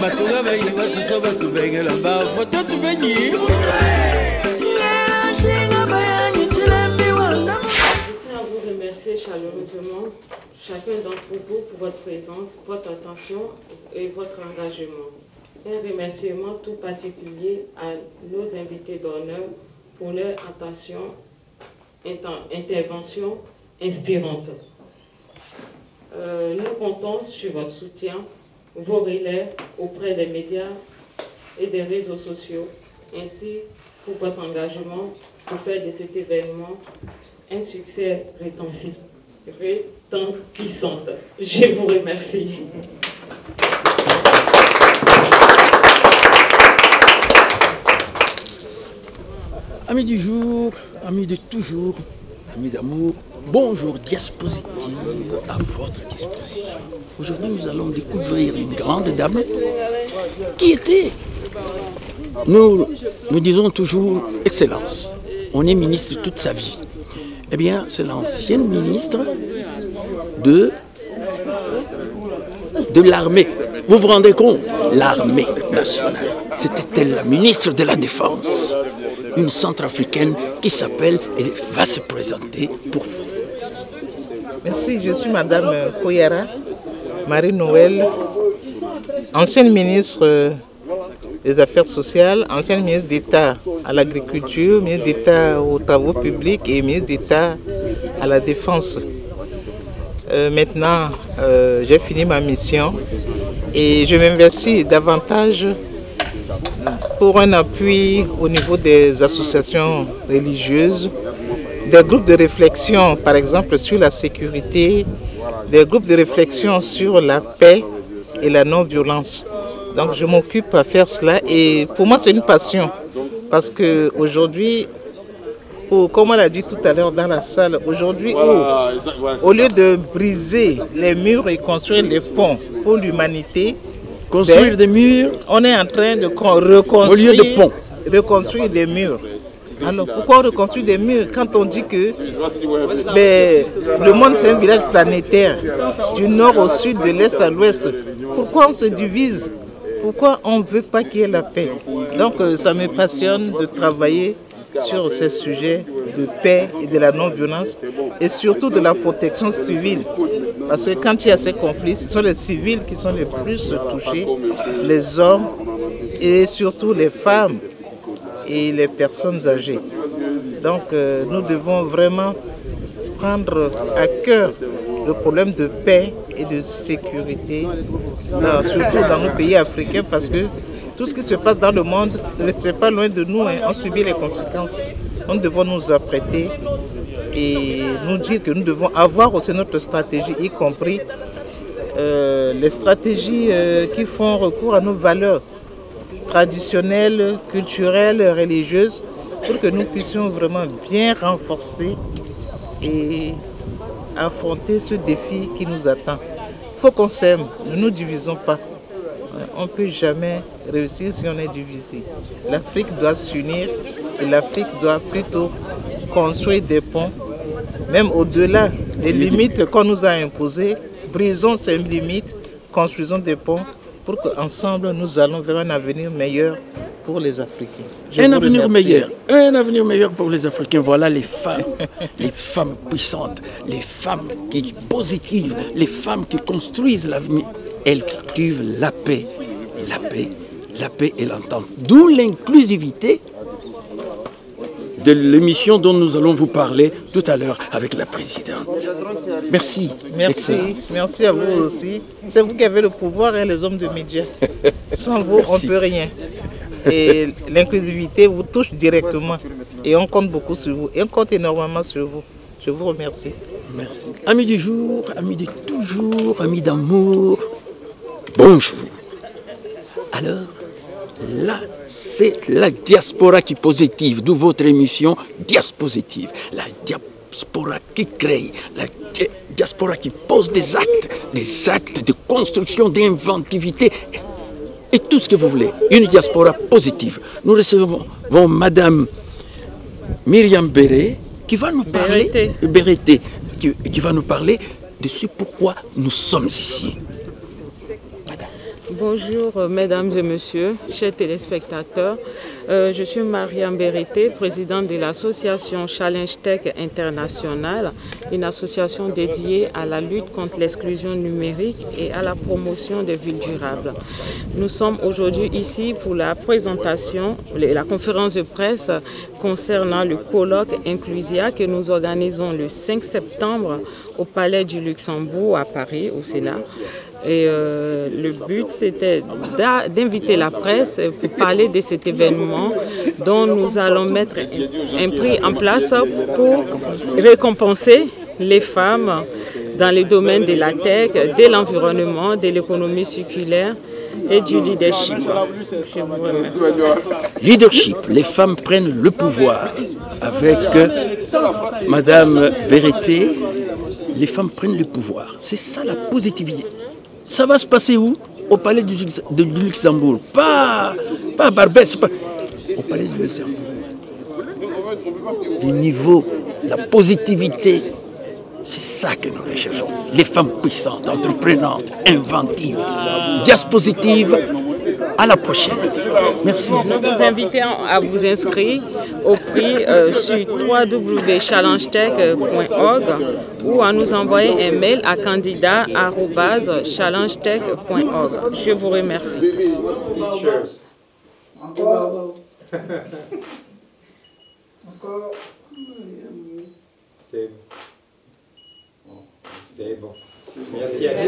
à vous remercier chaleureusement, chacun d'entre vous, pour votre présence, votre attention et votre engagement. Un remerciement tout particulier à nos invités d'honneur pour leur attention, intervention inspirante. Nous comptons sur votre soutien, vos relais auprès des médias et des réseaux sociaux, ainsi pour votre engagement pour faire de cet événement un succès retentissant. Je vous remercie. Amis du jour, amis de toujours, amis d'amour, bonjour Diaspositive à votre disposition. Aujourd'hui, nous allons découvrir une grande dame qui était, nous disons toujours, Excellence. On est ministre toute sa vie. Eh bien, c'est l'ancienne ministre de l'armée. Vous vous rendez compte? L'armée nationale. C'était elle la ministre de la Défense. Une centrafricaine qui s'appelle, elle va se présenter pour vous. Merci, je suis Madame Koyara Marie-Noël, ancienne ministre des Affaires sociales, ancienne ministre d'État à l'agriculture, ministre d'État aux travaux publics et ministre d'État à la Défense. Maintenant, j'ai fini ma mission et je m'investis davantage pour un appui au niveau des associations religieuses, des groupes de réflexion, par exemple, sur la sécurité, des groupes de réflexion sur la paix et la non-violence. Donc je m'occupe à faire cela et pour moi c'est une passion parce qu'aujourd'hui, comme on l'a dit tout à l'heure dans la salle, aujourd'hui au lieu de briser les murs et construire les ponts pour l'humanité, construire des murs, on est en train de reconstruire, au lieu de ponts, reconstruire des murs. Alors pourquoi on reconstruit des murs quand on dit que le monde c'est un village planétaire, du nord au sud, de l'est à l'ouest? Pourquoi on se divise? Pourquoi on ne veut pas qu'il y ait la paix? Donc ça me passionne de travailler sur ces sujets de paix et de la non-violence et surtout de la protection civile. Parce que quand il y a ces conflits, ce sont les civils qui sont les plus touchés, les hommes et surtout les femmes et les personnes âgées. Donc nous devons vraiment prendre à cœur le problème de paix et de sécurité, surtout dans nos pays africains, parce que tout ce qui se passe dans le monde ne c'est pas loin de nous, on subit les conséquences. Nous devons nous apprêter et nous dire que nous devons avoir aussi notre stratégie, y compris les stratégies qui font recours à nos valeurs traditionnelles, culturelles, religieuses, pour que nous puissions vraiment bien renforcer et affronter ce défi qui nous attend. Il faut qu'on s'aime, ne nous divisons pas. On ne peut jamais réussir si on est divisé. L'Afrique doit s'unir et l'Afrique doit plutôt construire des ponts, même au-delà des limites qu'on nous a imposées. Brisons ces limites, construisons des ponts pour qu'ensemble nous allons vers un avenir meilleur pour les Africains. Un avenir meilleur pour les Africains. Voilà les femmes puissantes, les femmes qui positives, les femmes qui construisent l'avenir. Elles cultivent la paix et l'entente. D'où l'inclusivité de l'émission dont nous allons vous parler tout à l'heure avec la présidente. Merci. Merci à vous aussi. C'est vous qui avez le pouvoir, les hommes de médias. Sans vous, on ne peut rien. Et l'inclusivité vous touche directement. Et on compte beaucoup sur vous. Et on compte énormément sur vous. Je vous remercie. Merci. Amis du jour, amis de toujours, amis d'amour, bonjour. Alors, là, c'est la diaspora qui positive, d'où votre émission Diaspositive. La diaspora qui crée, la diaspora qui pose des actes de construction, d'inventivité, et tout ce que vous voulez. Une diaspora positive. Nous recevons Madame Myriam Béré, qui va nous parler, qui va nous parler de ce pourquoi nous sommes ici. Bonjour mesdames et messieurs, chers téléspectateurs. Je suis Mariam Berité, présidente de l'association Challenge Tech International, une association dédiée à la lutte contre l'exclusion numérique et à la promotion des villes durables. Nous sommes aujourd'hui ici pour la présentation, la conférence de presse concernant le colloque Inclusia que nous organisons le 5 septembre au Palais du Luxembourg à Paris, au Sénat. Et le but, c'était d'inviter la presse pour parler de cet événement dont nous allons mettre un prix en place pour récompenser les femmes dans les domaines de la tech, de l'environnement, de l'économie circulaire et du leadership. Je vous remercie. Leadership, les femmes prennent le pouvoir. Avec Madame Berité, les femmes prennent le pouvoir. C'est ça la positivité. Ça va se passer où? Au Palais du Luxembourg. Pas à Barbès, pas au Palais du Luxembourg. Le niveau, la positivité, c'est ça que nous recherchons. Les femmes puissantes, entreprenantes, inventives, diapositives. À la prochaine. Merci. Nous vous invitons à vous inscrire au prix sur www.challengetech.org ou à nous envoyer un mail à candidat@challengetech.org. Je vous remercie. Encore. C'est bon. C'est bon. Merci à vous.